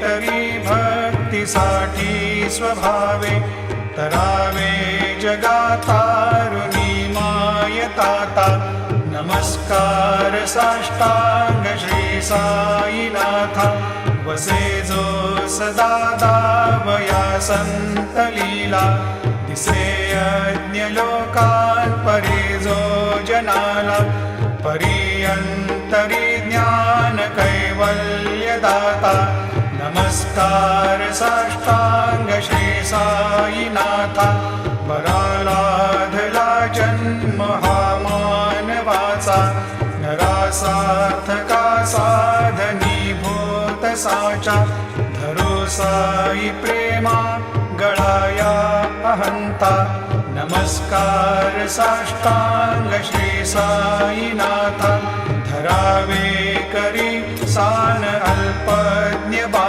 तरी भक्तीसाठी स्वभावे तरावे जगातारुणी मायताता नमस्कार साष्टांग श्री साईनाथा वसे जो सदा दावया संत लीला दिसे यज्ञ लोकान् परे जो जनाला परियंतरी ज्ञान कैवल्य दाता नमस्कार साष्टांग श्री साईनाथा पराराधला जन्म हा मानवाचा नरासार्थका साधनीभूत साचा धरो साई प्रेमा गळाया अहंता नमस्कार साष्टांग श्री साईनाथा धरावे करी सान अल्प